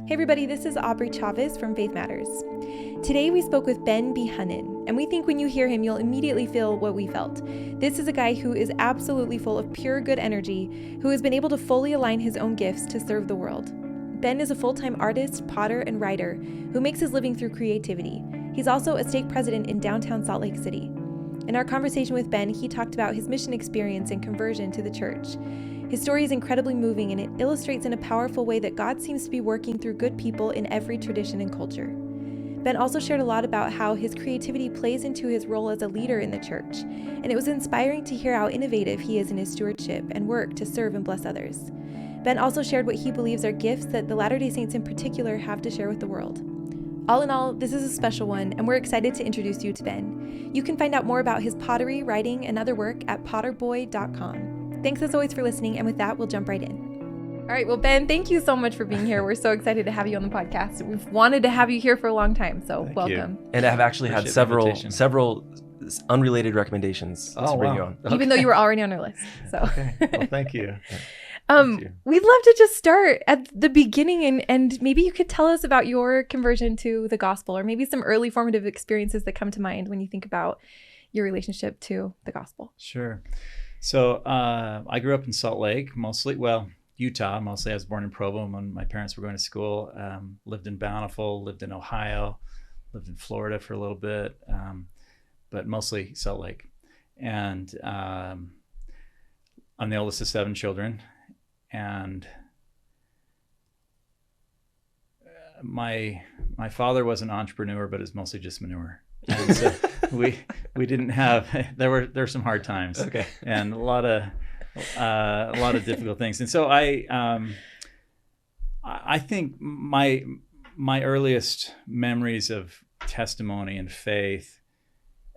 Hey everybody, this is Aubrey Chavez from Faith Matters. Today we spoke with Ben Behunin, and we think when you hear him, you'll immediately feel what we felt. This is a guy who is absolutely full of pure good energy, who has been able to fully align his own gifts to serve the world. Ben is a full-time artist, potter, and writer who makes his living through creativity. He's also a stake president in downtown Salt Lake City. In our conversation with Ben, he talked about his mission experience and conversion to the church. His story is incredibly moving, and it illustrates in a powerful way that God seems to be working through good people in every tradition and culture. Ben also shared a lot about how his creativity plays into his role as a leader in the church, and it was inspiring to hear how innovative he is in his stewardship and work to serve and bless others. Ben also shared what he believes are gifts that the Latter-day Saints in particular have to share with the world. All in all, this is a special one, and we're excited to introduce you to Ben. You can find out more about his pottery, writing, and other work at potterboy.com. Thanks as always for listening, and with that, we'll jump right in. All right, well, Ben, thank you so much for being here. We're so excited to have you on the podcast. We've wanted to have you here for a long time, so Thank welcome. you. And I've actually had Appreciate several unrelated recommendations to bring you on. Even though you were already on our list. So Okay. Well, thank you. Thank you. We'd love to just start at the beginning, and maybe you could tell us about your conversion to the gospel, or maybe some early formative experiences that come to mind when you think about your relationship to the gospel. Sure. So I grew up in Salt Lake, Utah. Mostly I was born in Provo when my parents were going to school. Lived in Bountiful, lived in Ohio, lived in Florida for a little bit, but mostly Salt Lake. And I'm the oldest of 7 children. And my father was an entrepreneur, but it's mostly just manure. And so we didn't have, there were some hard times, Okay. and a lot of difficult things. And so I think my earliest memories of testimony and faith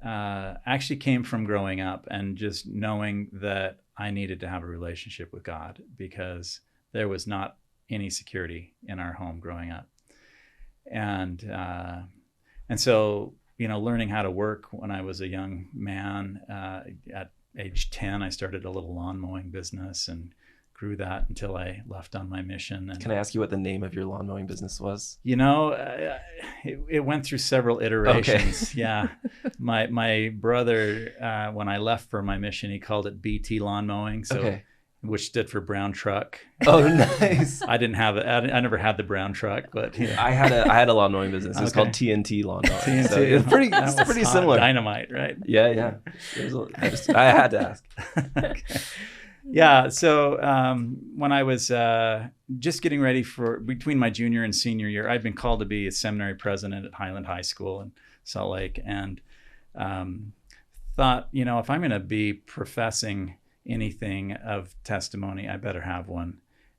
actually came from growing up and just knowing that I needed to have a relationship with God, because there was not any security in our home growing up. And so, learning how to work when I was a young man, at age 10, I started a little lawn mowing business and grew that until I left on my mission. And Can I ask you what the name of your lawn mowing business was? It went through several iterations. Okay. Yeah. My brother, when I left for my mission, he called it BT lawn mowing. So. Okay. Which stood for brown truck. Oh, nice. I didn't have it. I never had the brown truck, but I had a lawn mowing business. It was called TNT lawn mowing. TNT. So it's pretty similar. Dynamite, right? Yeah. I had to ask. Okay. Yeah. So when I was just getting ready between my junior and senior year, I'd been called to be a seminary president at Highland High School in Salt Lake, and thought, if I'm going to be professing anything of testimony, I better have one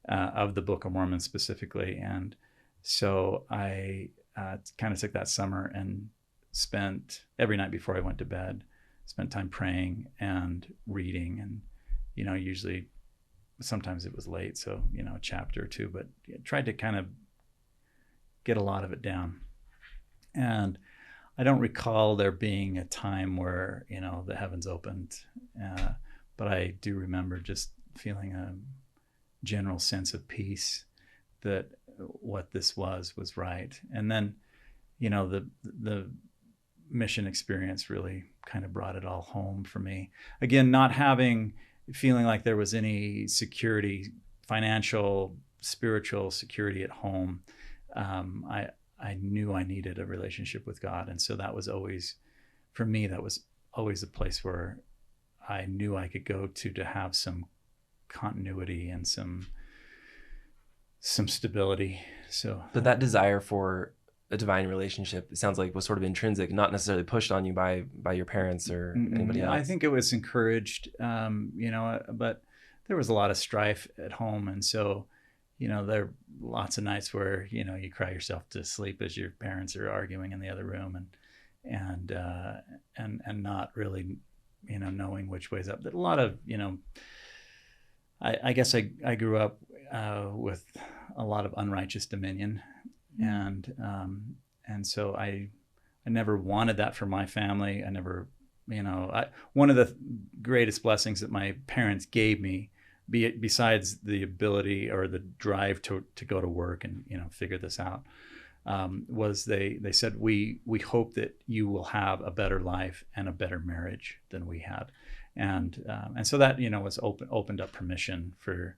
of the Book of Mormon specifically. And so I kind of took that summer and spent every night before I went to bed, spent time praying and reading, and usually sometimes it was late, so a chapter or two, but tried to kind of get a lot of it down. And I don't recall there being a time where the heavens opened, but I do remember just feeling a general sense of peace that what this was right. And then, the mission experience really kind of brought it all home for me. Again, not feeling like there was any security, financial, spiritual security at home. I knew I needed a relationship with God. And so that was always a place where I knew I could go to have some continuity and some stability. So, but that desire for a divine relationship, it sounds like, was sort of intrinsic, not necessarily pushed on you by your parents or anybody else. I think it was encouraged, but there was a lot of strife at home, and so, there are lots of nights where you cry yourself to sleep as your parents are arguing in the other room, and not really. Knowing which way's up. That a lot of, I guess I grew up with a lot of unrighteous dominion, and so I never wanted that for my family. I never, one of the greatest blessings that my parents gave me besides the ability or the drive to go to work and figure this out, was they said we hope that you will have a better life and a better marriage than we had, and so that was opened up permission for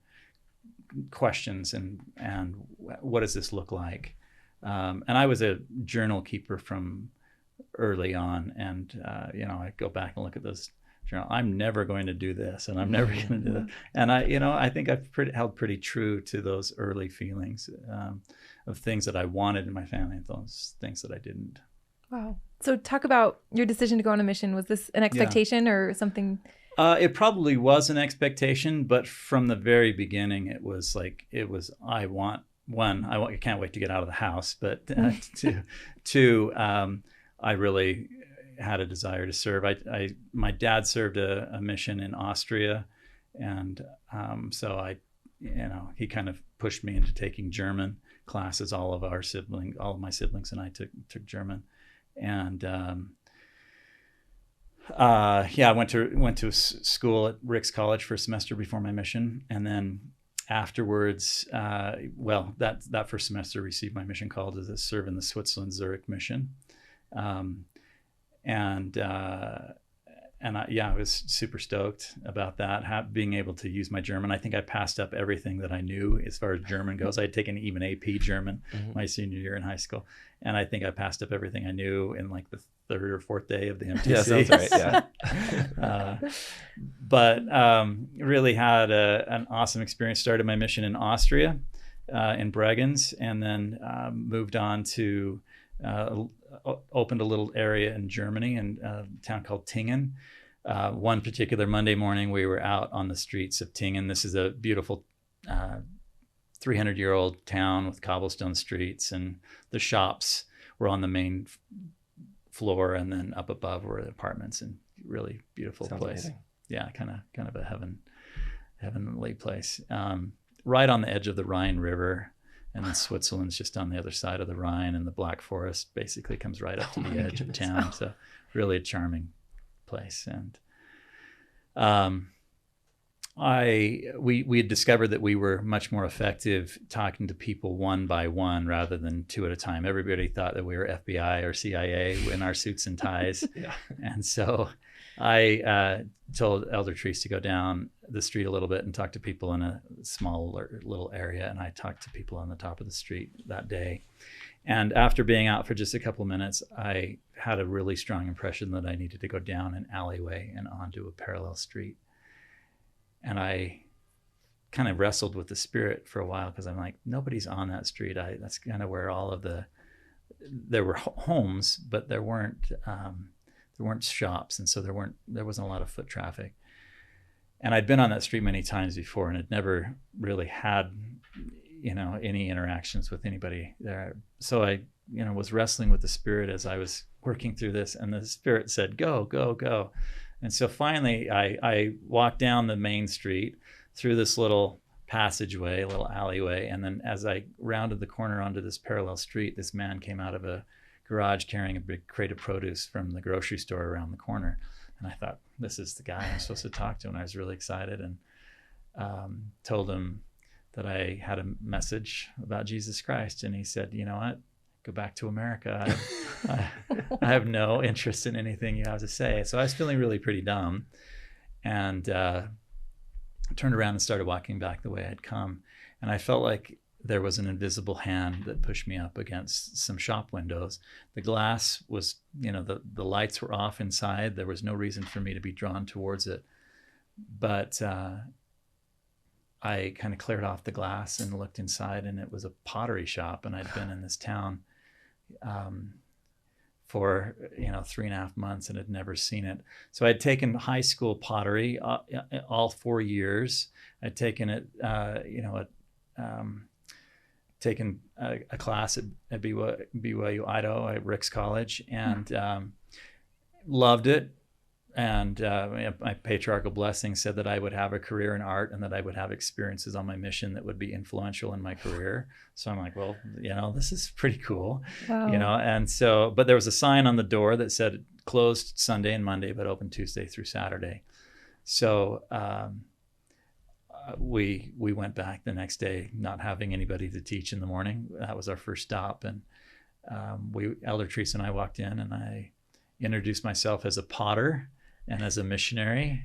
questions and what does this look like, and I was a journal keeper from early on, and I go back and look at those journal. I'm never going to do this, and I'm never going to do that. And I think I've held pretty true to those early feelings of things that I wanted in my family and those things that I didn't. Wow. So talk about your decision to go on a mission. Was this an expectation or something? It probably was an expectation, but from the very beginning, I can't wait to get out of the house, but two, I really had a desire to serve. My dad served a mission in Austria, and so he kind of pushed me into taking German classes. All of my siblings and I took German, and I went to school at Ricks College for a semester before my mission, and then afterwards, that first semester received my mission call to serve in the Switzerland Zurich mission. I was super stoked about that, being able to use my German. I think I passed up everything that I knew as far as German goes. I had taken even AP German my senior year in high school, and I think I passed up everything I knew in like the third or fourth day of the MTC. Yeah, sounds right. Yeah. But really had an awesome experience. Started my mission in Austria, in Bregenz, and then moved on to opened a little area in Germany, in a town called Tingen. One particular Monday morning, we were out on the streets of Tingen. This is a beautiful 300-year-old town with cobblestone streets, and the shops were on the main floor, and then up above were the apartments, and really beautiful Sounds place. amazing. Yeah, kind of a heavenly place. Right on the edge of the Rhine River. And then Switzerland's just on the other side of the Rhine, and the Black Forest basically comes right up to the edge of town. So really a charming place. And we had discovered that we were much more effective talking to people one by one rather than two at a time. Everybody thought that we were FBI or CIA in our suits and ties. Yeah. And so I told Elder Treese to go down the street a little bit and talk to people in a small little area. And I talked to people on the top of the street that day. And after being out for just a couple of minutes, I had a really strong impression that I needed to go down an alleyway and onto a parallel street. And I kind of wrestled with the Spirit for a while, because I'm like, nobody's on that street. That's kind of where there were homes, but there weren't shops, and so there wasn't a lot of foot traffic. And I'd been on that street many times before, and had never really had any interactions with anybody there. So I was wrestling with the Spirit as I was working through this, and the Spirit said, go, go, go. And so finally I walked down the main street through this little passageway, a little alleyway, and then as I rounded the corner onto this parallel street, this man came out of a garage carrying a big crate of produce from the grocery store around the corner. And I thought, this is the guy I'm supposed to talk to. And I was really excited, and told him that I had a message about Jesus Christ. And he said, you know what? Go back to America. I have no interest in anything you have to say. So I was feeling really pretty dumb, and turned around and started walking back the way I'd come. And I felt like there was an invisible hand that pushed me up against some shop windows. The glass was, the lights were off inside. There was no reason for me to be drawn towards it. But I kind of cleared off the glass and looked inside, and it was a pottery shop. And I'd been in this town for 3.5 months and had never seen it. So I'd taken high school pottery all 4 years. I'd taken it, taken a class at BYU Idaho at Ricks College, and loved it. And my patriarchal blessing said that I would have a career in art, and that I would have experiences on my mission that would be influential in my career. So I'm like, well, this is pretty cool. Wow. And so, but there was a sign on the door that said closed Sunday and Monday, but open Tuesday through Saturday. So we went back the next day, not having anybody to teach in the morning. That was our first stop. And Elder Teresa and I walked in, and I introduced myself as a potter and as a missionary,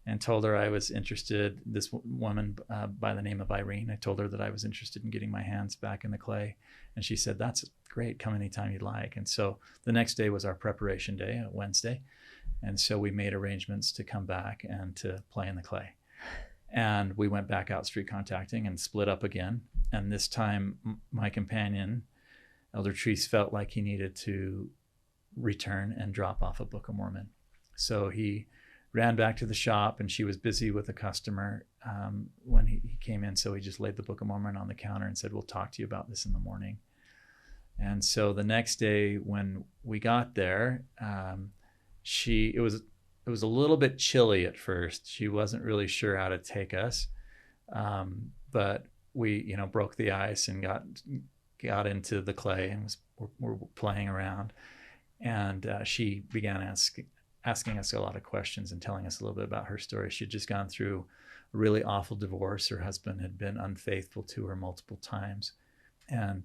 and told her I was interested, this woman by the name of Irene, I told her that I was interested in getting my hands back in the clay. And she said, that's great, come anytime you'd like. And so the next day was our preparation day, a Wednesday. And so we made arrangements to come back and to play in the clay. And we went back out street contacting and split up again. And this time my companion, Elder Treese, felt like he needed to return and drop off a Book of Mormon. So he ran back to the shop, and she was busy with a customer when he came in. So he just laid the Book of Mormon on the counter and said, we'll talk to you about this in the morning. And so the next day when we got there, it was a little bit chilly at first. She wasn't really sure how to take us. But we, broke the ice and got into the clay and were playing around. And she began asking us a lot of questions and telling us a little bit about her story. She'd just gone through a really awful divorce. Her husband had been unfaithful to her multiple times. And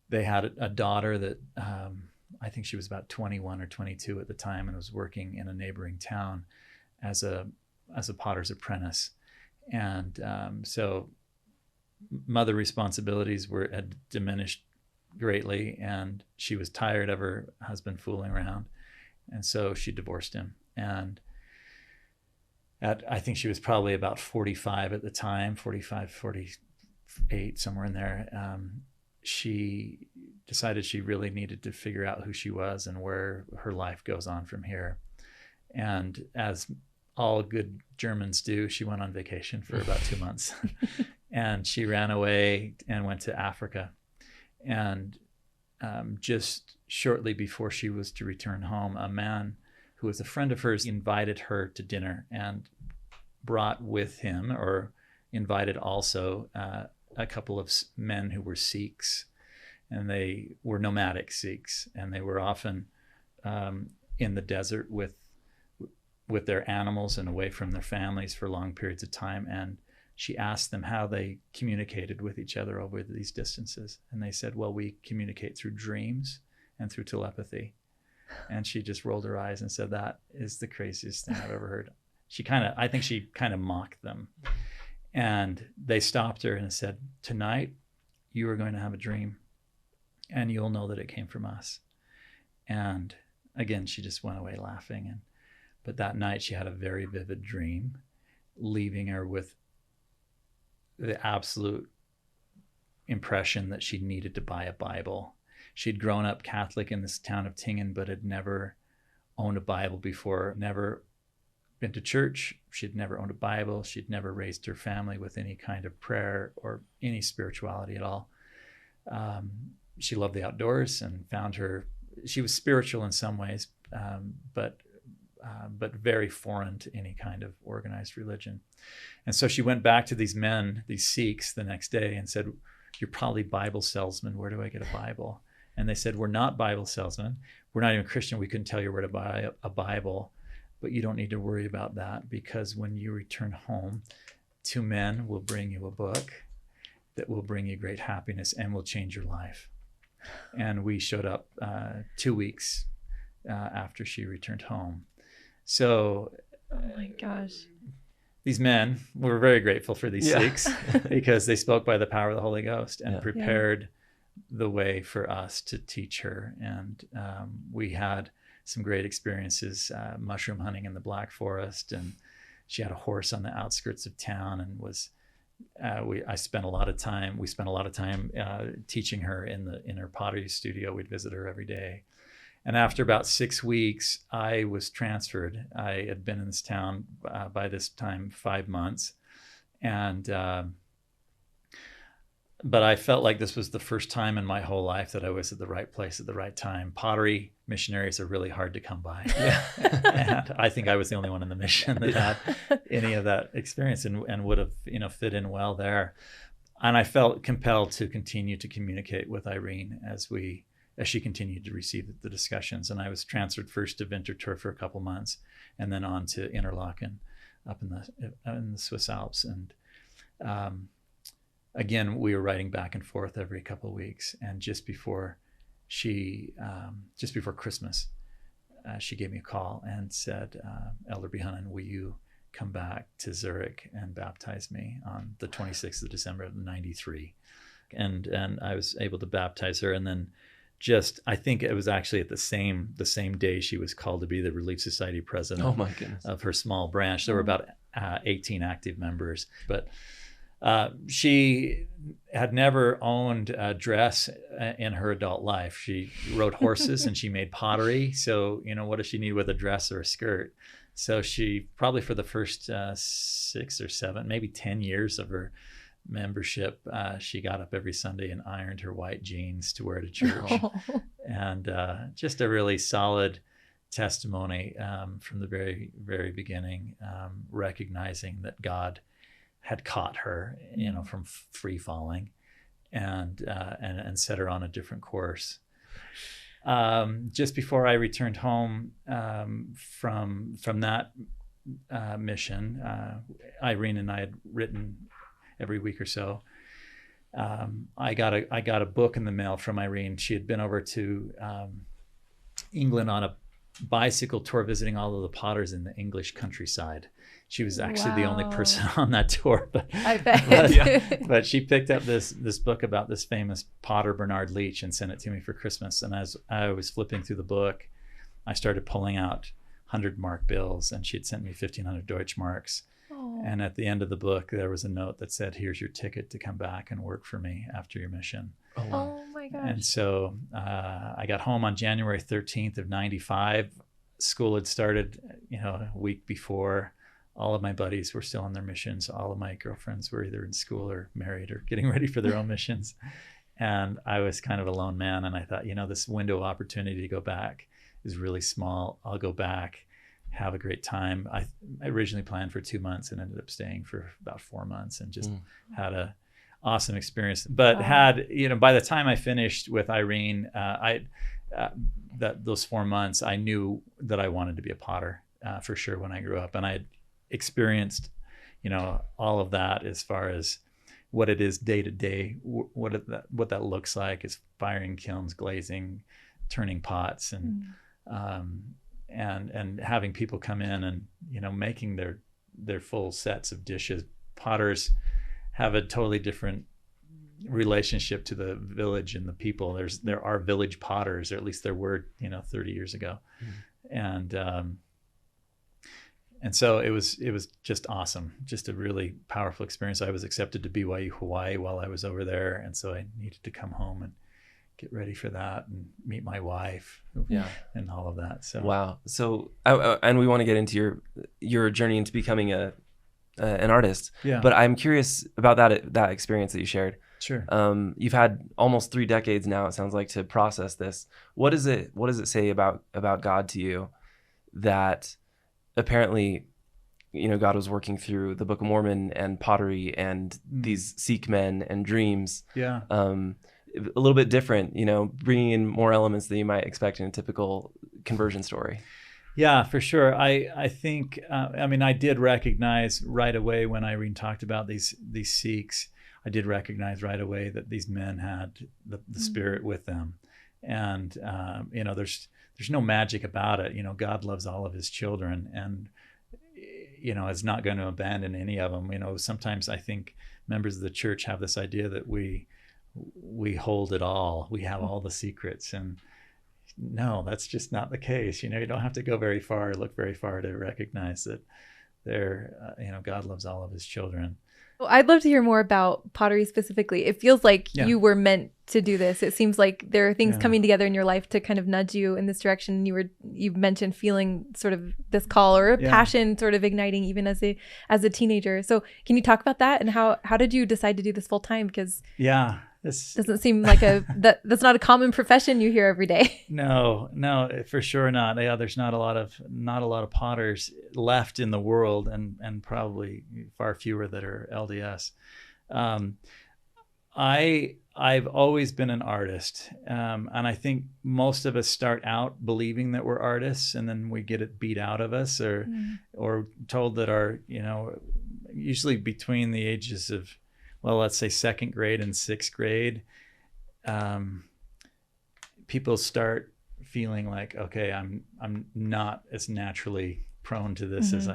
they had a daughter that I think she was about 21 or 22 at the time, and was working in a neighboring town as a potter's apprentice. And so mother responsibilities had diminished greatly, and she was tired of her husband fooling around. And so she divorced him. And I think she was probably about 45 at the time, 45, 48, somewhere in there. She decided she really needed to figure out who she was and where her life goes on from here. And as all good Germans do, she went on vacation for about 2 months. And she ran away and went to Africa. And just shortly before she was to return home, a man who was a friend of hers invited her to dinner and brought with him, or invited also, a couple of men who were Sikhs, and they were nomadic Sikhs, and they were often in the desert with their animals and away from their families for long periods of time. And she asked them how they communicated with each other over these distances. And they said, well, we communicate through dreams and through telepathy. And she just rolled her eyes and said, that is the craziest thing I've ever heard. I think she kind of mocked them. And they stopped her and said, tonight you are going to have a dream, and you'll know that it came from us. And again, she just went away laughing. But that night she had a very vivid dream, leaving her with the absolute impression that she needed to buy a Bible. She'd grown up Catholic in this town of Tingen, but had never owned a Bible before, never been to church. She'd never owned a Bible. She'd never raised her family with any kind of prayer or any spirituality at all. She loved the outdoors and she was spiritual in some ways, but very foreign to any kind of organized religion. And so she went back to these men, these Sikhs, the next day and said, you're probably Bible salesmen. Where do I get a Bible? And they said, we're not Bible salesmen. We're not even Christian. We couldn't tell you where to buy a Bible, but you don't need to worry about that, because when you return home, 2 men will bring you a book that will bring you great happiness and will change your life. And we showed up 2 weeks after she returned home. So, oh my gosh, these men were very grateful for these Sikhs because they spoke by the power of the Holy Ghost and prepared the way for us to teach her. And we had some great experiences, mushroom hunting in the Black Forest, and she had a horse on the outskirts of town, and we spent a lot of time teaching her in her pottery studio. We'd visit her every day. And after about 6 weeks, I was transferred. I had been in this town by this time 5 months. But I felt like this was the first time in my whole life that I was at the right place at the right time. Pottery missionaries are really hard to come by. And I think I was the only one in the mission that had any of that experience and would have, fit in well there. And I felt compelled to continue to communicate with Irene as she continued to receive the discussions. And I was transferred first to Winterthur for a couple months, and then on to Interlaken up in the Swiss Alps. And again, we were writing back and forth every couple of weeks. And just before Christmas, she gave me a call and said, Elder Behunnen, will you come back to Zurich and baptize me on the 26th of December of 93? And I was able to baptize her. And then I think it was actually at the same day she was called to be the Relief Society president. Oh my goodness. Of her small branch. There were about 18 active members, but she had never owned a dress in her adult life. She rode horses and she made pottery. So, what does she need with a dress or a skirt? So she probably for the first 6 or 7, maybe 10 years of her membership, she got up every Sunday and ironed her white jeans to wear to church. And just a really solid testimony from the very, very beginning, recognizing that God had caught her, from free falling and set her on a different course. Just before I returned home from that mission, Irene and I had written every week or so. I got a book in the mail from Irene. She had been over to England on a bicycle tour, visiting all of the potters in the English countryside. She was actually the only person on that tour, but I bet. but she picked up this book about this famous potter, Bernard Leach, and sent it to me for Christmas. And as I was flipping through the book, I started pulling out 100-mark bills, and she had sent me 1,500 Deutschmarks. Oh. And at the end of the book, there was a note that said, "Here's your ticket to come back and work for me after your mission." Oh, wow. Oh my gosh. And so I got home on January 13th of 95. School had started, a week before. All of my buddies were still on their missions. All of my girlfriends were either in school or married or getting ready for their own missions. And I was kind of a lone man. And I thought, this window of opportunity to go back is really small. I'll go back, have a great time. I originally planned for 2 months and ended up staying for about 4 months and just had a awesome experience. But by the time I finished with Irene, those 4 months, I knew that I wanted to be a potter for sure when I grew up. And I had experienced, all of that as far as what it is day to day, what that looks like is firing kilns, glazing, turning pots, and having people come in and, making their full sets of dishes. Potters have a totally different relationship to the village and the people. There are village potters, or at least there were, 30 years ago. And so it was just awesome, just a really powerful experience. I was accepted to BYU Hawaii while I was over there, and so I needed to come home and get ready for that and meet my wife, and all of that. So wow. So and we want to get into your journey into becoming an artist. Yeah. But I'm curious about that experience that you shared. Sure. You've had almost 3 decades now, it sounds like, to process this. What does it say about God to you that apparently, God was working through the Book of Mormon and pottery and these Sikh men and dreams. Yeah. A little bit different, bringing in more elements than you might expect in a typical conversion story. Yeah, for sure. I think, I did recognize right away when Irene talked about these Sikhs, I did recognize right away that these men had the spirit with them. And, there's no magic about it. God loves all of his children and, is not going to abandon any of them. Sometimes I think members of the church have this idea that we hold it all. We have all the secrets. And no, that's just not the case. You don't have to go very far or look very far to recognize that God loves all of his children. Well, I'd love to hear more about pottery specifically. It feels like you were meant to do this. It seems like there are things coming together in your life to kind of nudge you in this direction. You mentioned feeling sort of this call or a passion sort of igniting even as a teenager. So can you talk about that and how did you decide to do this full time? Because this doesn't seem like that's not a common profession you hear every day. No, for sure not. Yeah, there's not a lot of potters left in the world, and probably far fewer that are LDS. I've always been an artist, and I think most of us start out believing that we're artists, and then we get it beat out of us, or told that usually between the ages of well, let's say second grade and sixth grade, people start feeling like, okay, I'm not as naturally prone to this as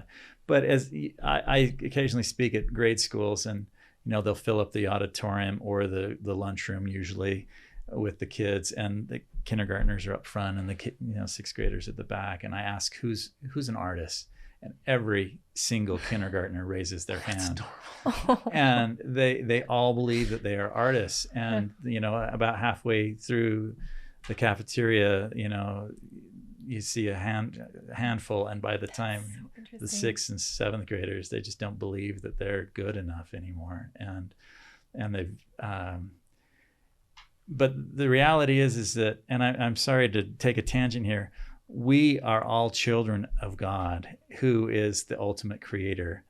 but as I occasionally speak at grade schools, and they'll fill up the auditorium or the lunchroom usually with the kids, and the kindergartners are up front and the sixth graders at the back, and I ask who's an artist, and every single kindergartner raises their hand. And they all believe that they are artists. And about halfway through the cafeteria, you see a handful, and by the time the sixth and seventh graders, they just don't believe that they're good enough anymore. And they've but the reality is that, and I'm sorry to take a tangent here, we are all children of God, who is the ultimate creator.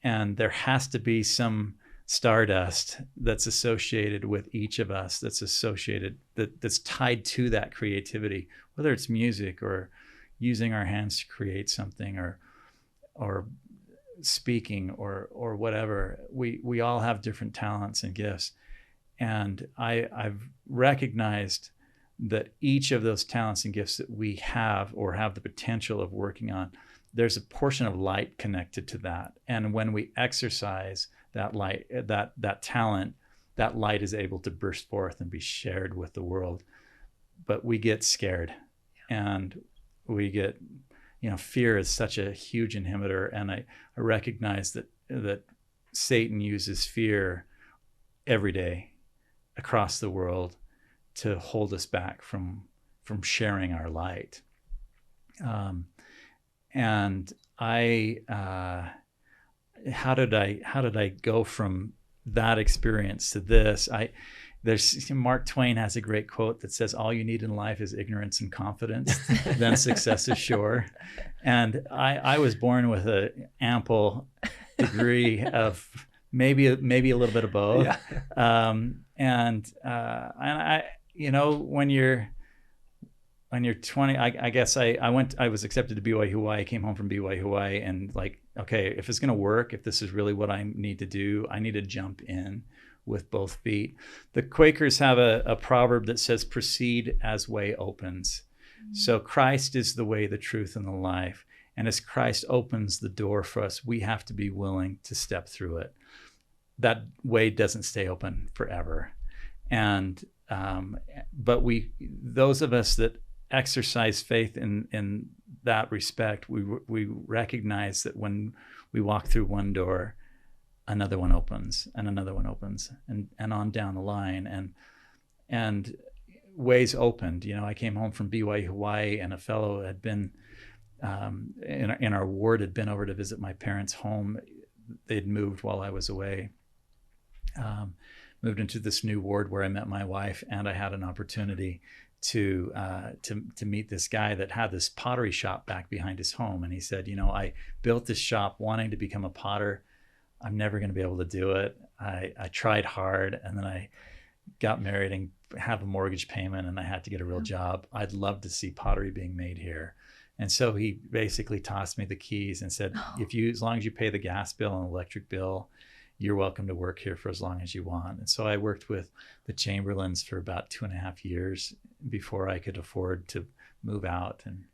And there has to be some stardust that's associated with each of us, that's tied to that creativity, whether it's music or using our hands to create something, or speaking, or whatever. We all have different talents and gifts. And I've recognized that each of those talents and gifts that we have, or have the potential of working on, there's a portion of light connected to that. And when we exercise that light, that talent, that light is able to burst forth and be shared with the world. But we get scared, and we get, fear is such a huge inhibitor. And I recognize that Satan uses fear every day across the world to hold us back from sharing our light. And how did I go from that experience to this? Mark Twain has a great quote that says, "All you need in life is ignorance and confidence, then success is sure." And I was born with an ample degree of maybe a little bit of both. Yeah. And I, when you're 20, I guess I was accepted to BYU Hawaii. I came home from BYU Hawaii, and okay, if it's going to work, if this is really what I need to do, I need to jump in with both feet. The Quakers have a proverb that says, "Proceed as way opens." Mm-hmm. So Christ is the way, the truth, and the life. And as Christ opens the door for us, we have to be willing to step through it. That way doesn't stay open forever. And but those of us that exercise faith in that respect, we recognize that when we walk through one door, another one opens, and another one opens, and on down the line, and ways opened. I came home from BYU Hawaii, and a fellow had been in our ward, had been over to visit my parents' home. They'd moved while I was away. Moved into this new ward where I met my wife, and I had an opportunity to meet this guy that had this pottery shop back behind his home. And he said, I built this shop wanting to become a potter. I'm never going to be able to do it. I tried hard, and then I got married and have a mortgage payment, and I had to get a real job. I'd love to see pottery being made here. And so he basically tossed me the keys and said, as long as you pay the gas bill and electric bill, you're welcome to work here for as long as you want. And so I worked with the Chamberlains for about 2.5 years before I could afford to move out. And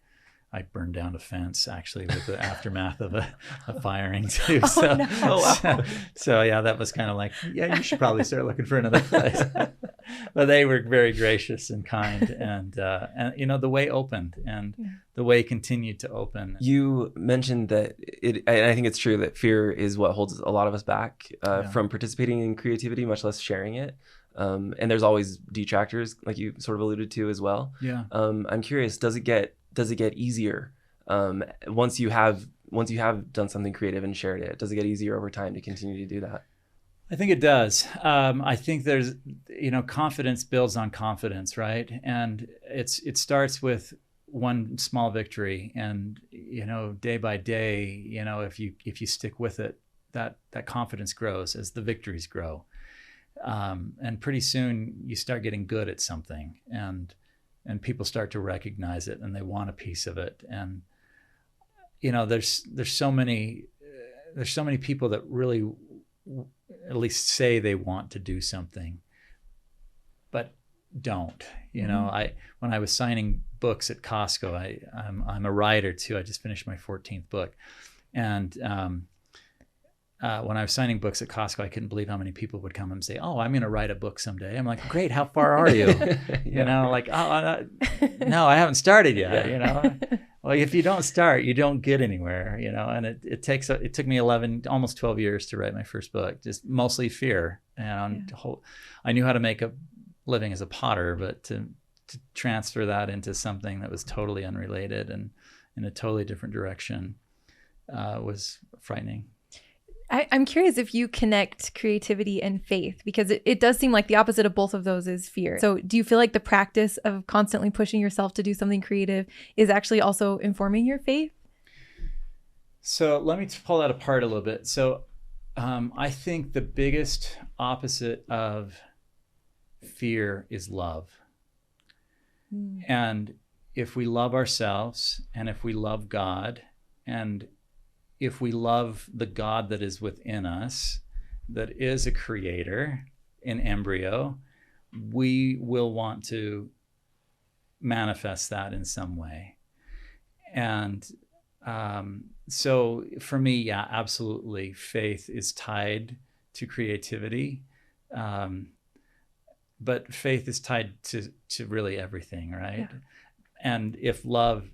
I burned down a fence, actually, with the aftermath of a firing too. So yeah, that was kind of like, yeah, you should probably start looking for another place. But they were very gracious and kind, and the way opened, and the way continued to open. You mentioned that and I think it's true that fear is what holds a lot of us back from participating in creativity, much less sharing it. And there's always detractors, like you sort of alluded to as well. Yeah. I'm curious, does it get easier once you have done something creative and shared it? Does it get easier over time to continue to do that? I think it does. I think there's, confidence builds on confidence, right? And it starts with one small victory, and day by day, if you stick with it, that confidence grows as the victories grow, and pretty soon you start getting good at something, and people start to recognize it, and they want a piece of it. And there's so many people that really at least say they want to do something, but don't. When I was signing books at Costco, I'm a writer too. I just finished my 14th book, and when I was signing books at Costco, I couldn't believe how many people would come and say, "Oh, I'm going to write a book someday." I'm like, "Great, how far are you?" Like, "Oh, no, I haven't started yet." Well, if you don't start, you don't get anywhere. And it took me 11, almost 12 years to write my first book, just mostly fear. And I knew how to make a living as a potter, but to transfer that into something that was totally unrelated and in a totally different direction was frightening. I'm curious if you connect creativity and faith, because it does seem like the opposite of both of those is fear. So do you feel like the practice of constantly pushing yourself to do something creative is actually also informing your faith? So let me pull that apart a little bit. So I think the biggest opposite of fear is love. And if we love ourselves, and if we love God, and if we love the God that is within us, that is a creator in embryo, we will want to manifest that in some way. And so for me, yeah, absolutely, faith is tied to creativity. But faith is tied to really everything, right? Yeah. And if love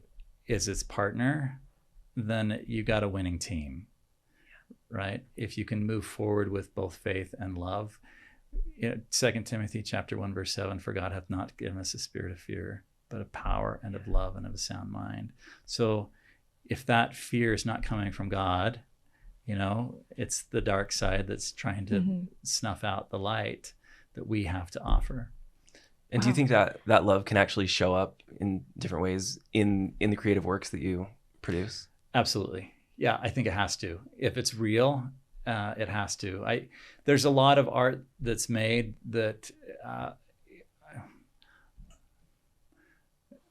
is its partner, then you got a winning team, right? If you can move forward with both faith and love. 2 Timothy chapter 1, verse 7, for God hath not given us a spirit of fear, but of power and of love and of a sound mind. So if that fear is not coming from God, it's the dark side that's trying to snuff out the light that we have to offer. And do you think that love can actually show up in different ways in the creative works that you produce? Absolutely. Yeah, I think it has to. If it's real, it has to. There's a lot of art that's made that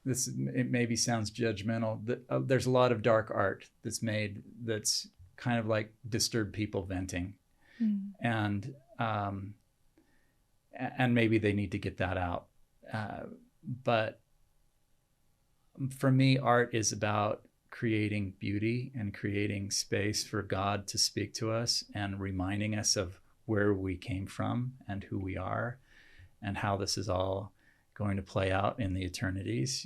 it maybe sounds judgmental. There's a lot of dark art that's made that's kind of like disturbed people venting, and maybe they need to get that out. But for me, art is about creating beauty and creating space for God to speak to us and reminding us of where we came from and who we are and how this is all going to play out in the eternities.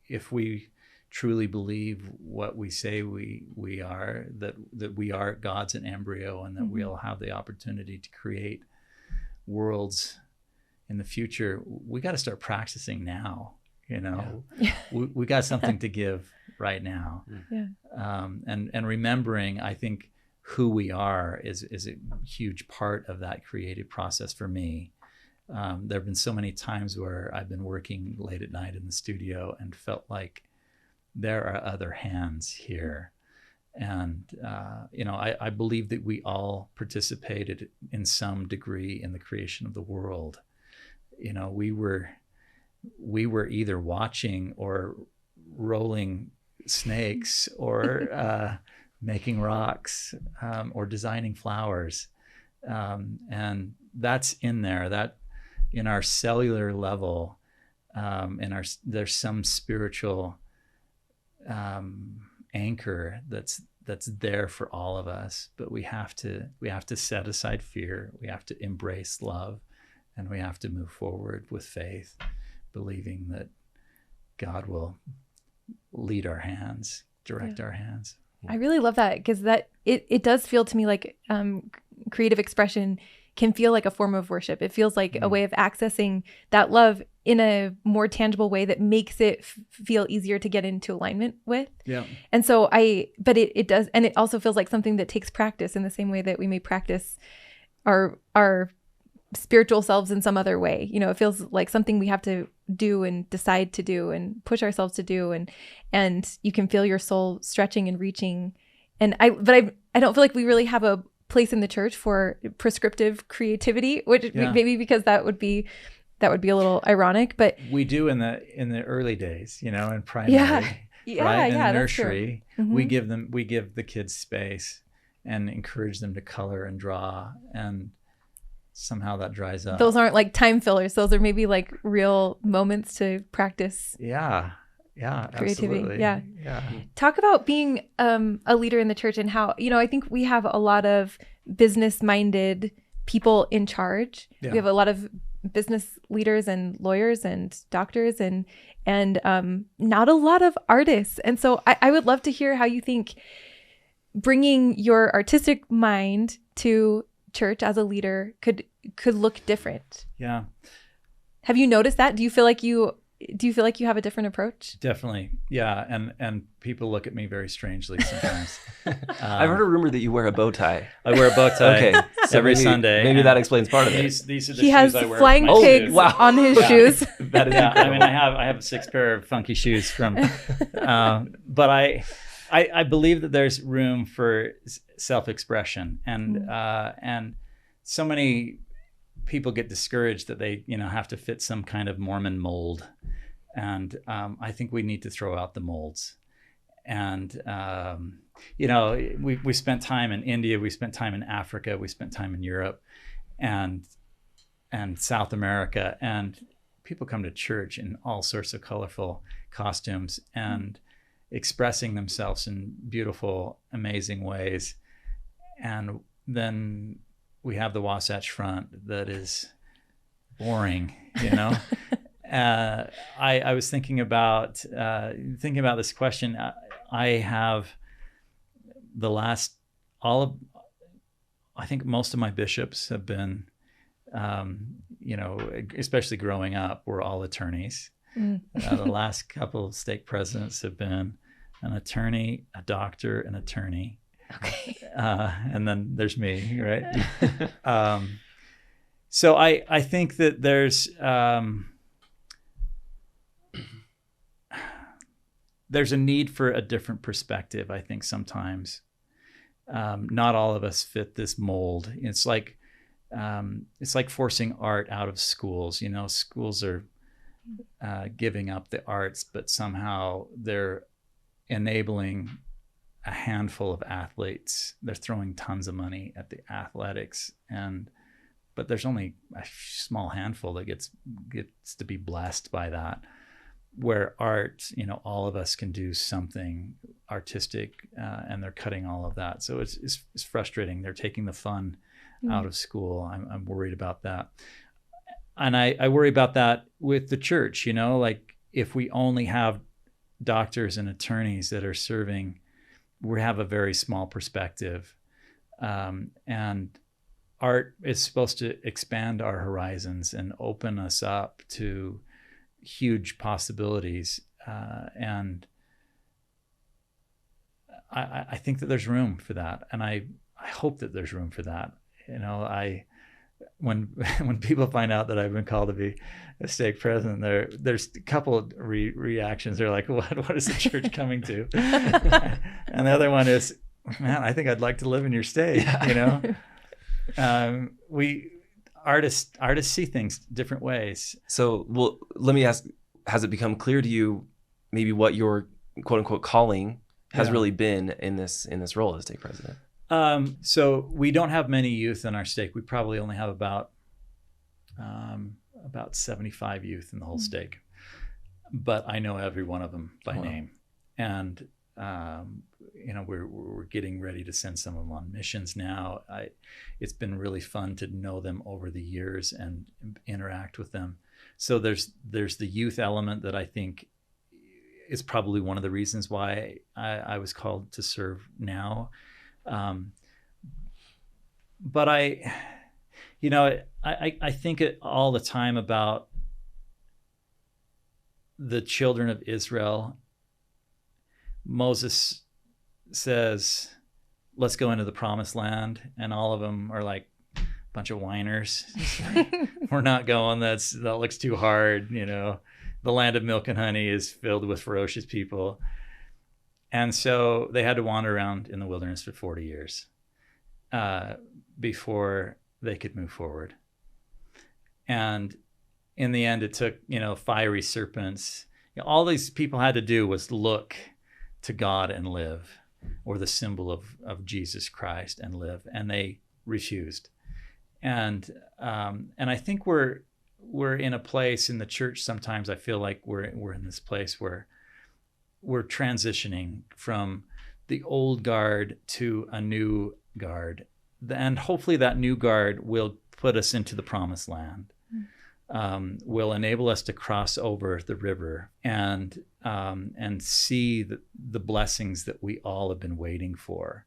If we truly believe what we say we are, that we are God's in embryo, and that we'll have the opportunity to create worlds in the future, we got to start practicing now. We got something to give right now. And remembering, I think, who we are is a huge part of that creative process for me. There have been so many times where I've been working late at night in the studio and felt like there are other hands here. And, I believe that we all participated in some degree in the creation of the world. We were either watching or rolling snakes or making rocks or designing flowers. And that's in there, that in our cellular level, there's some spiritual anchor that's there for all of us, but we have to set aside fear. We have to embrace love, and we have to move forward with faith, believing that God will lead our hands, direct our hands. I really love that, because it does feel to me like creative expression can feel like a form of worship. It feels like a way of accessing that love in a more tangible way that makes it feel easier to get into alignment with. Yeah. And so but it does, and it also feels like something that takes practice in the same way that we may practice our spiritual selves in some other way. It feels like something we have to do and decide to do and push ourselves to do, and you can feel your soul stretching and reaching. And I don't feel like we really have a place in the church for prescriptive creativity, which maybe because that would be a little ironic, but we do in the early days, in primary, right? In the nursery, we give the kids space, and encourage them to color and draw, and somehow that dries up. Those aren't like time fillers. Those are maybe like real moments to practice. Yeah, Creativity. absolutely. Yeah. Yeah. Talk about being a leader in the church and how, I think we have a lot of business-minded people in charge. Yeah. We have a lot of business leaders and lawyers and doctors and not a lot of artists. And so I would love to hear how you think bringing your artistic mind to church as a leader could look different. Yeah. Have you noticed that? Do you feel like you have a different approach? Definitely. Yeah. And people look at me very strangely sometimes. I've heard a rumor that you wear a bow tie. I wear a bow tie Okay, so every maybe, Sunday. Maybe and that explains part of it. These are the He shoes has I wear. flying with my pigs shoes. Wow. on his Yeah. shoes. That is Yeah, I mean, incredible. I have 6 pair of funky shoes from, but I believe that there's room for self-expression, and so many people get discouraged that they have to fit some kind of Mormon mold, and I think we need to throw out the molds. And we spent time in India, we spent time in Africa, we spent time in Europe, and South America, and people come to church in all sorts of colorful costumes and expressing themselves in beautiful, amazing ways. And then we have the Wasatch Front that is boring, I was thinking about this question. I have I think most of my bishops have been, especially growing up, were all attorneys. The last couple of stake presidents have been an attorney, a doctor, an attorney. Okay. And then there's me, right? So I think that there's a need for a different perspective. I think sometimes not all of us fit this mold. It's like forcing art out of schools. Schools are giving up the arts, but somehow they're enabling a handful of athletes. They're throwing tons of money at the athletics, but there's only a small handful that gets to be blessed by that. Where art, all of us can do something artistic, and they're cutting all of that. So it's frustrating. They're taking the fun out of school. I'm worried about that. And I worry about that with the church, like if we only have doctors and attorneys that are serving, we have a very small perspective. And art is supposed to expand our horizons and open us up to huge possibilities. And I think that there's room for that. And I hope that there's room for that. When people find out that I've been called to be a stake president, there's a couple of reactions. They're like, what is the church coming to? And the other one is, man, I think I'd like to live in your state. Artists see things different ways. So, well, let me ask, has it become clear to you maybe what your quote unquote calling has really been in this role as stake president? So we don't have many youth in our stake. We probably only have about 75 youth in the whole stake, but I know every one of them by name. And we're getting ready to send some of them on missions now. It's been really fun to know them over the years and interact with them. So there's the youth element that I think is probably one of the reasons why I was called to serve now. But I think it all the time about the children of Israel. Moses says, let's go into the promised land. And all of them are like a bunch of whiners. We're not going. That looks too hard. The land of milk and honey is filled with ferocious people. And so they had to wander around in the wilderness for 40 years before they could move forward. And in the end, it took, fiery serpents. All these people had to do was look to God and live. or the symbol of Jesus Christ and live, and they refused. And I think we're in a place in the church. Sometimes I feel like we're in this place where we're transitioning from the old guard to a new guard, and hopefully that new guard will put us into the promised land. Will enable us to cross over the river and see the blessings that we all have been waiting for.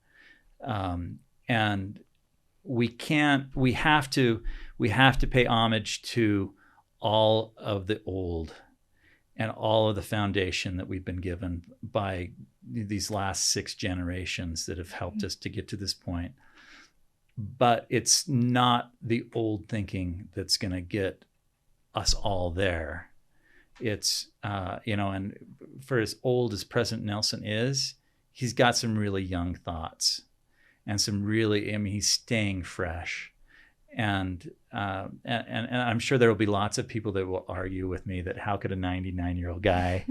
And we have to pay homage to all of the old and all of the foundation that we've been given by these last 6 generations that have helped us to get to this point. But it's not the old thinking that's going to get us all there. It's, and for as old as President Nelson is, he's got some really young thoughts and he's staying fresh. And I'm sure there will be lots of people that will argue with me that how could a 99-year-old guy,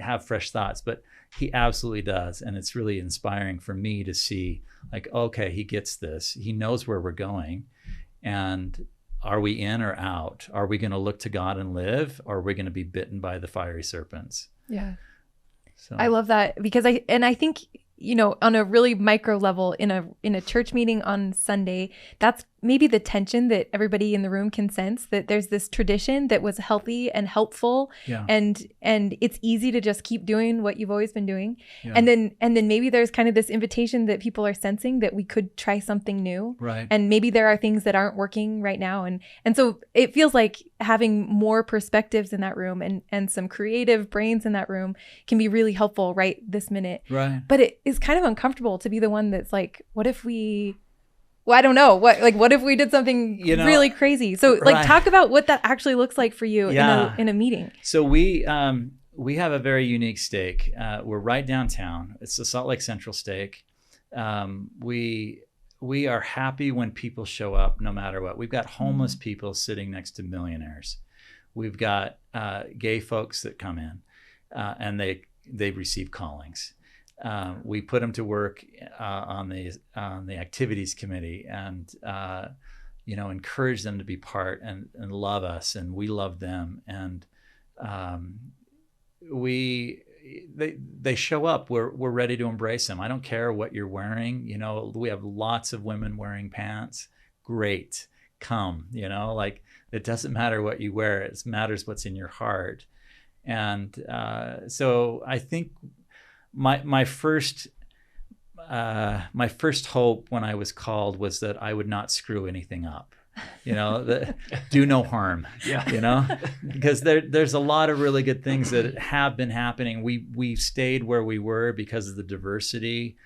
have fresh thoughts, but he absolutely does. And it's really inspiring for me to see, like, okay, he gets this. He knows where we're going. And are we in or out? Are we going to look to God and live? Or are we going to be bitten by the fiery serpents? Yeah. So I love that, because I think, on a really micro level in a church meeting on Sunday, that's maybe the tension that everybody in the room can sense, that there's this tradition that was healthy and helpful. Yeah. And it's easy to just keep doing what you've always been doing. Yeah. And then maybe there's kind of this invitation that people are sensing that we could try something new. Right. And maybe there are things that aren't working right now. And so it feels like having more perspectives in that room and some creative brains in that room can be really helpful right this minute. Right. But it is kind of uncomfortable to be the one that's like, what if we, well, I don't know, what if we did something really crazy? So right. Talk about what that actually looks like for you in a meeting. So we have a very unique stake. We're right downtown. It's the Salt Lake Central stake. We are happy when people show up no matter what. We've got homeless people sitting next to millionaires. We've got gay folks that come in and they receive callings. We put them to work on the activities committee and encourage them to be part and love us, and we love them, and they show up. We're ready to embrace them. I don't care what you're wearing. We have lots of women wearing pants. Great, come. It doesn't matter what you wear. It matters what's in your heart. And so I think my first hope when I was called was that I would not screw anything up, do no harm, because there's a lot of really good things that have been happening. We stayed where we were because of the diversity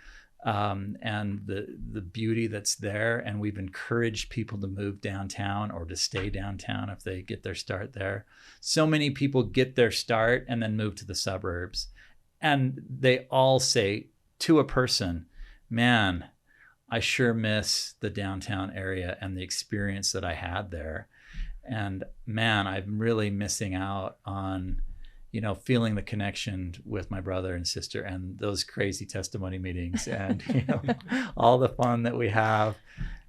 and the beauty that's there. And we've encouraged people to move downtown or to stay downtown if they get their start there. So many people get their start and then move to the suburbs. And they all say to a person, man, I sure miss the downtown area and the experience that I had there. And man, I'm really missing out on, feeling the connection with my brother and sister and those crazy testimony meetings and, all the fun that we have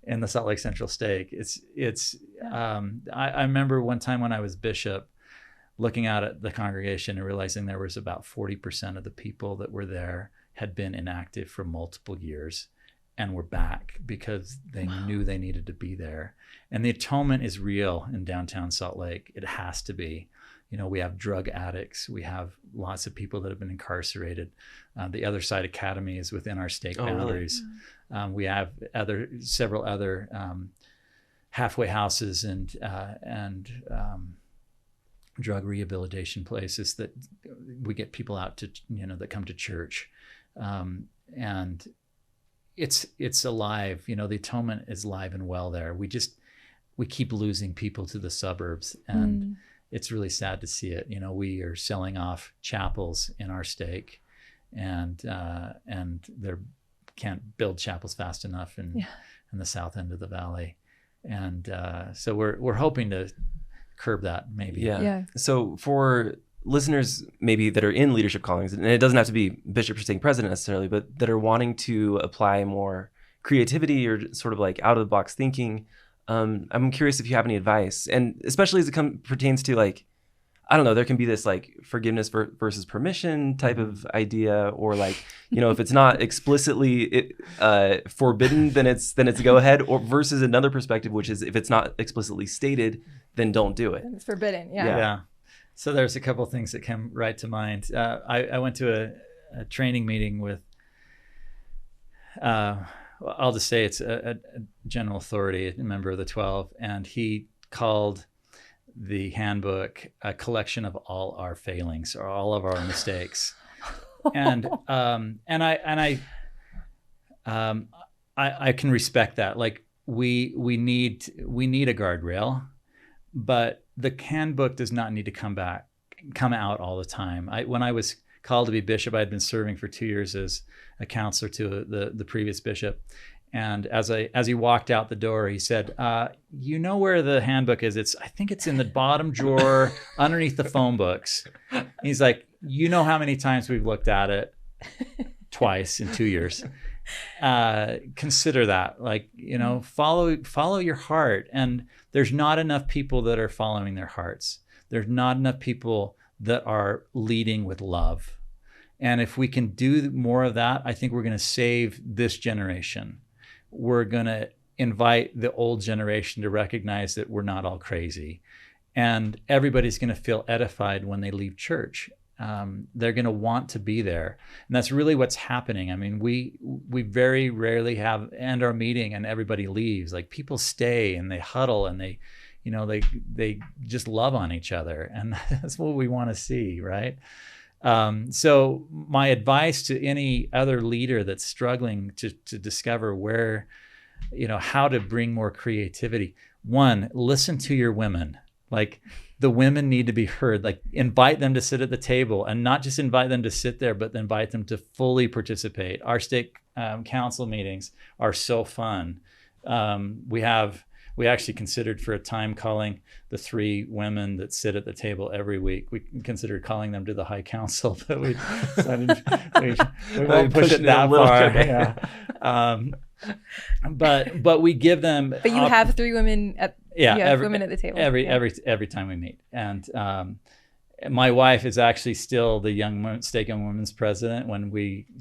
in the Salt Lake Central stake. I remember one time when I was bishop, looking out at the congregation and realizing there was about 40% of the people that were there had been inactive for multiple years and were back because they knew they needed to be there. And the atonement is real in downtown Salt Lake. It has to be. We have drug addicts. We have lots of people that have been incarcerated. The Other Side Academy is within our stake boundaries. Really? We have several other halfway houses and drug rehabilitation places that we get people out to, that come to church. And it's alive. The atonement is alive and well there. We keep losing people to the suburbs, and it's really sad to see it. We are selling off chapels in our stake, and they can't build chapels fast enough in the south end of the valley. And so we're hoping to curb that maybe. Yeah. So for listeners maybe that are in leadership callings, and it doesn't have to be bishop or stake president necessarily, but that are wanting to apply more creativity or sort of like out of the box thinking. I'm curious if you have any advice, and especially as it pertains to like, I don't know, there can be this like forgiveness versus permission type of idea, or like, you know, if it's not explicitly forbidden, then it's a go ahead, or versus another perspective, which is if it's not explicitly stated, then don't do it. It's forbidden. Yeah. So there's a couple of things that come right to mind. I went to a training meeting with, I'll just say it's a general authority, a member of the 12, and he called the handbook a collection of all our failings or all of our mistakes. And I can respect that. Like we need a guardrail, but the handbook does not need to come out all the time. When I was called to be bishop, I had been serving for 2 years as a counselor to the previous bishop. And as he walked out the door, he said, you know where the handbook is? I think it's in the bottom drawer underneath the phone books. And he's like, you know how many times we've looked at it? Twice in 2 years. Consider that, like, you know, follow your heart. And there's not enough people that are following their hearts. There's not enough people that are leading with love. And if we can do more of that, I think we're going to save this generation. We're going to invite the old generation to recognize that we're not all crazy. And everybody's going to feel edified when they leave church. They're going to want to be there. And that's really what's happening. I mean, we very rarely end our meeting and everybody leaves. Like, people stay and they huddle and they just love on each other. And that's what we want to see, right? So my advice to any other leader that's struggling to discover where, you know, how to bring more creativity. One, listen to your women. Like, the women need to be heard. Like, invite them to sit at the table, and not just invite them to sit there, but invite them to fully participate. Our stake council meetings are so fun. We actually considered for a time calling the 3 women that sit at the table every week. We considered calling them to the High Council, but we won't push it that far. Yeah. But we give them. But you have 3 women at. Yeah, you have women at the table. Every time we meet, and my wife is actually still the Stake Young Women's president.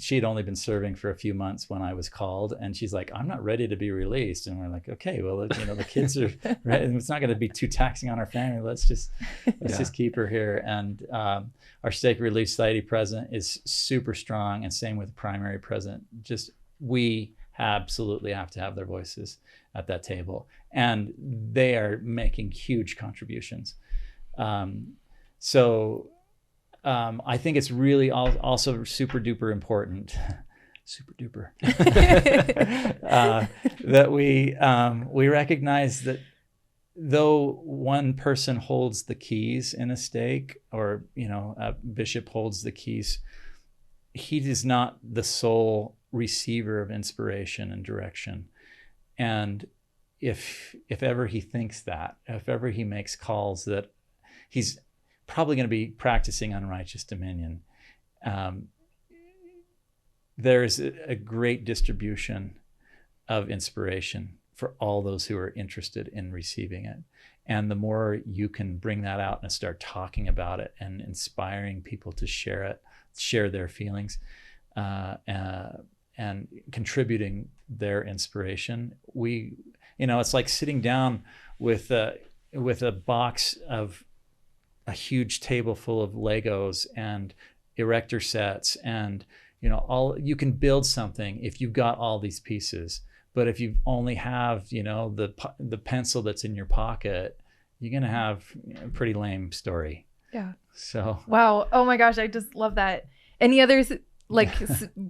She had only been serving for a few months when I was called, and she's like, I'm not ready to be released. And we're like, okay, well, you know, the kids are right, and it's not going to be too taxing on our family. Let's just keep her here. And our Stake Relief Society president is super strong, and same with the primary president. Just, we absolutely have to have their voices at that table, and they are making huge contributions. So I think it's really also super duper important, super duper, that we recognize that though one person holds the keys in a stake, or, you know, a bishop holds the keys, he is not the sole receiver of inspiration and direction. And if ever he thinks that, if ever he makes calls that, he's probably going to be practicing unrighteous dominion. There's a great distribution of inspiration for all those who are interested in receiving it. And the more you can bring that out and start talking about it and inspiring people to share it, share their feelings, and contributing their inspiration, it's like sitting down with a box of a huge table full of Legos and erector sets, and you can build something if you've got all these pieces. But if you only have the pencil that's in your pocket, you're gonna have a pretty lame story. Yeah. So wow. Oh my gosh, I just love that. Any others like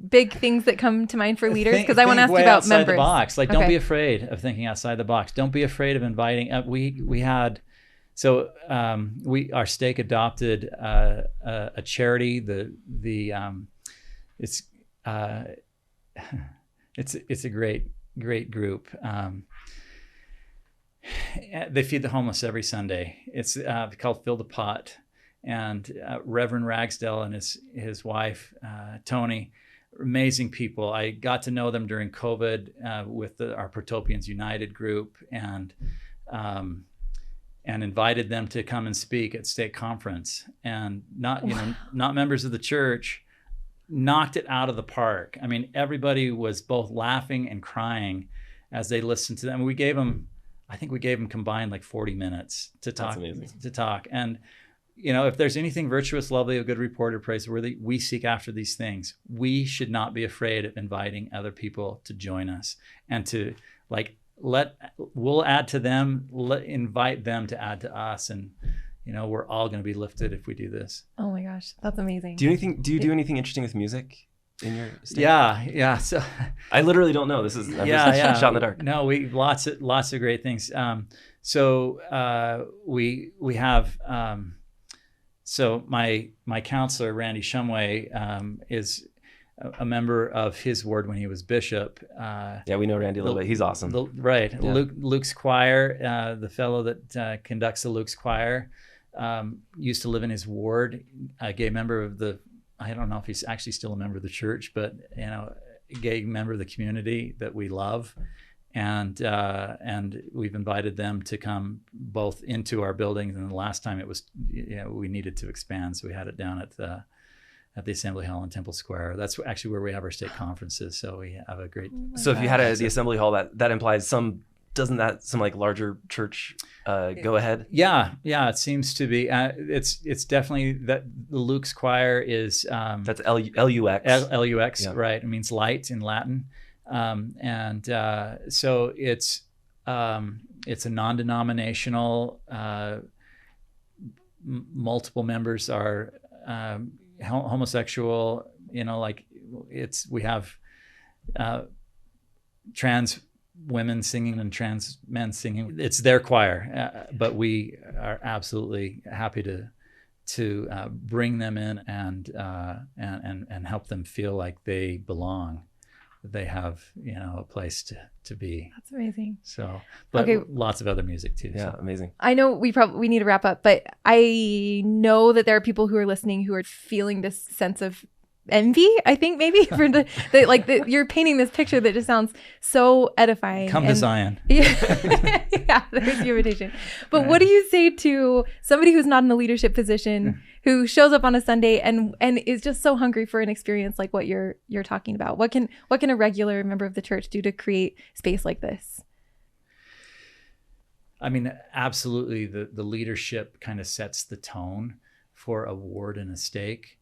big things that come to mind for leaders? Because I want to ask you about outside members. The box. Like, don't be afraid of thinking outside the box. Don't be afraid of inviting. Our stake adopted a charity. It's a great group. They feed the homeless every Sunday. It's called Fill the Pot, and Reverend Ragsdale and his wife, Tony, amazing people. I got to know them during COVID with our Protopians United group, and invited them to come and speak at stake conference. And not members of the church, knocked it out of the park. I mean, everybody was both laughing and crying as they listened to them. I think we gave them combined like 40 minutes to talk. That's amazing. To talk. And if there's anything virtuous, lovely, a good report, or praiseworthy, we seek after these things. We should not be afraid of inviting other people to join us, and to we'll add to them, invite them to add to us. And, we're all going to be lifted if we do this. Oh my gosh, that's amazing. Do you do anything interesting with music in your state? Yeah. So I literally don't know. This is I'm just shot in the dark. No, we lots of great things. We have. So my counselor, Randy Shumway, is a member of his ward when he was bishop. Yeah, we know Randy a little bit. He's awesome. Right. Yeah. Luke's choir, the fellow that conducts the Luke's choir, used to live in his ward, a gay member of I don't know if he's actually still a member of the church, but, a gay member of the community that we love. And we've invited them to come both into our buildings. And the last time it was, we needed to expand. So we had it down at the Assembly Hall in Temple Square. That's actually where we have our state conferences. So we have a great. So if you had the Assembly Hall, that implies doesn't that some like larger church go ahead? Yeah. It seems to be. It's definitely that the Luke's choir is. That's LUX. LUX, yeah. Right. It means light in Latin. So it's a non-denominational, multiple members are homosexual, we have trans women singing and trans men singing. It's their choir, but we are absolutely happy to bring them in and help them feel like they belong. They have, a place to be. That's amazing. So, but okay. Lots of other music too. Yeah, so. Amazing. I know we need to wrap up, but I know that there are people who are listening who are feeling this sense of envy, I think maybe for you're painting this picture that just sounds so edifying. Come to Zion. Yeah, there's your invitation. But what do you say to somebody who's not in a leadership position, who shows up on a Sunday and is just so hungry for an experience like what you're talking about? What can a regular member of the church do to create space like this? I mean, absolutely. The leadership kind of sets the tone for a ward and a stake.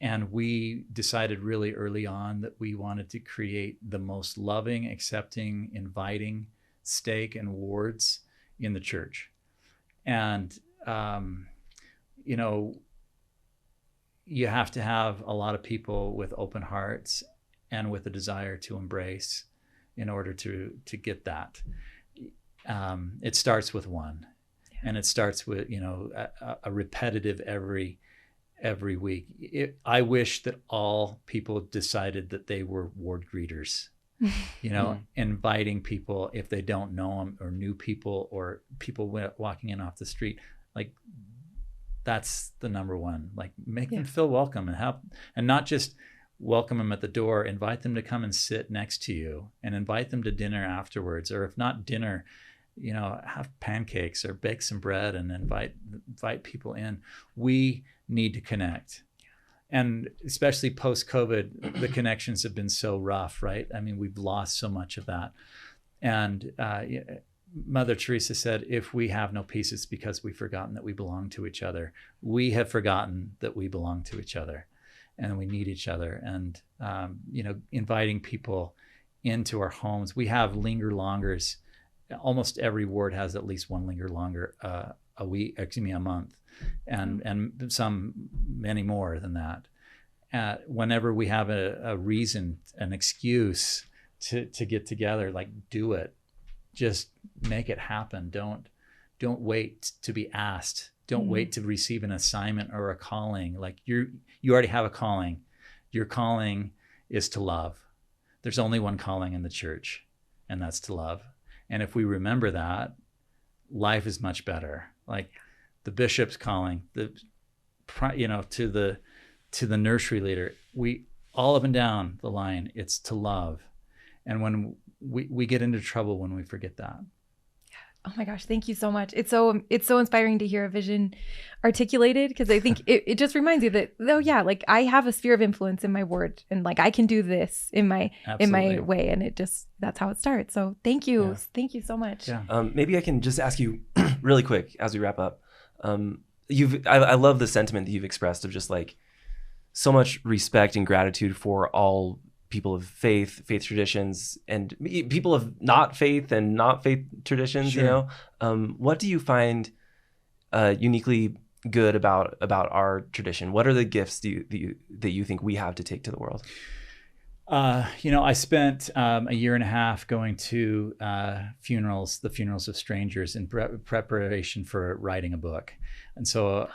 And we decided really early on that we wanted to create the most loving, accepting, inviting stake and wards in the church. And, you have to have a lot of people with open hearts and with a desire to embrace in order to get that. It starts with one, and it starts with, a repetitive every week. I wish that all people decided that they were ward greeters, inviting people if they don't know them, or new people, or people walking in off the street. Like, that's the number one. Like, make them feel welcome and help, and not just welcome them at the door. Invite them to come and sit next to you, and invite them to dinner afterwards, or if not dinner, have pancakes or bake some bread and invite people in. We need to connect. And especially post-COVID, the connections have been so rough, right? I mean, we've lost so much of that. And Mother Teresa said, if we have no peace, it's because we've forgotten that we belong to each other. We have forgotten that we belong to each other, and we need each other. And, inviting people into our homes. We have linger longers. Almost every ward has at least one linger longer a month. And some many more than that. Whenever we have a reason, an excuse to get together, like, do it. Just make it happen. Don't wait to be asked. Don't wait to receive an assignment or a calling. Like, you already have a calling. Your calling is to love. There's only one calling in the church, and that's to love. And if we remember that, life is much better. Like, the bishop's calling, to the nursery leader. We all up and down the line, it's to love. And when we get into trouble when we forget that. Oh my gosh, thank you so much. It's so inspiring to hear a vision articulated, because I think it just reminds you that, oh yeah, like I have a sphere of influence in my ward, and like I can do this in my way, and that's how it starts. So thank you. Thank you so much. Yeah. Maybe I can just ask you really quick as we wrap up. I love the sentiment that you've expressed of just like so much respect and gratitude for all people of faith traditions, and people of not faith and not faith traditions. Sure. You know, what do you find uniquely good about our tradition? What are the gifts that you think we have to take to the world? I spent a year and a half going to the funerals of strangers in preparation for writing a book. And so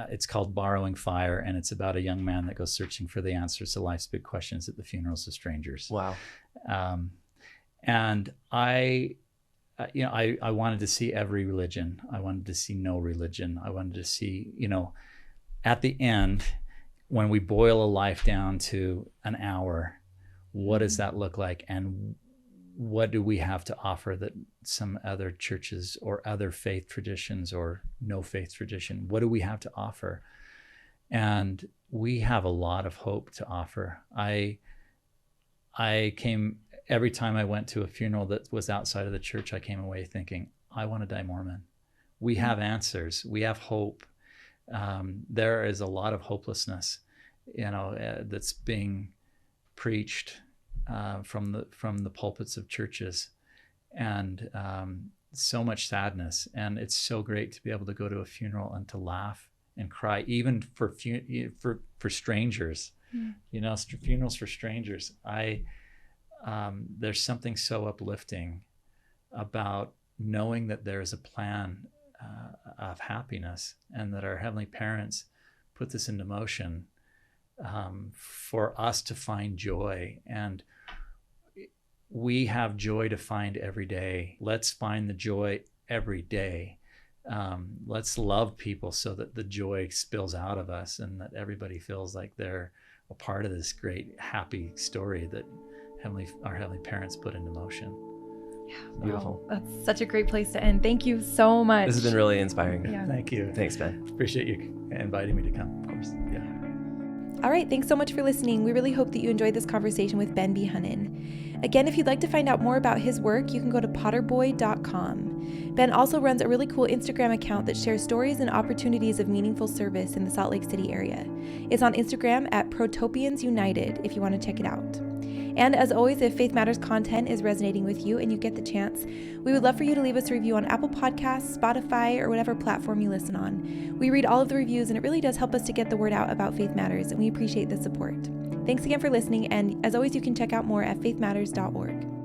it's called Borrowing Fire, and it's about a young man that goes searching for the answers to life's big questions at the funerals of strangers. Wow. And I wanted to see every religion. I wanted to see no religion. I wanted to see, at the end, when we boil a life down to an hour, what does that look like? And what do we have to offer that some other churches or other faith traditions or no faith tradition, what do we have to offer? And we have a lot of hope to offer. I came, every time I went to a funeral that was outside of the church, I came away thinking, I want to die Mormon. We have answers. We have hope. There is a lot of hopelessness, that's being preached from the pulpits of churches, and so much sadness. And it's so great to be able to go to a funeral and to laugh and cry, even for strangers. Funerals for strangers. There's something so uplifting about knowing that there is a plan of happiness, and that our heavenly parents put this into motion for us to find joy. And we have joy to find every day. Let's find the joy every day. Let's love people so that the joy spills out of us, and that everybody feels like they're a part of this great happy story that our heavenly parents put into motion. Yeah, beautiful. Wow. That's such a great place to end. Thank you so much. This has been really inspiring. Yeah. Thank you. Thanks, Ben. Appreciate you inviting me to come. Of course. Yeah. All right, thanks so much for listening. We really hope that you enjoyed this conversation with Ben Behunin. Again, if you'd like to find out more about his work, you can go to potterboy.com. Ben also runs a really cool Instagram account that shares stories and opportunities of meaningful service in the Salt Lake City area. It's on Instagram at Protopians United if you want to check it out. And as always, if Faith Matters content is resonating with you and you get the chance, we would love for you to leave us a review on Apple Podcasts, Spotify, or whatever platform you listen on. We read all of the reviews, and it really does help us to get the word out about Faith Matters, and we appreciate the support. Thanks again for listening, and as always, you can check out more at faithmatters.org.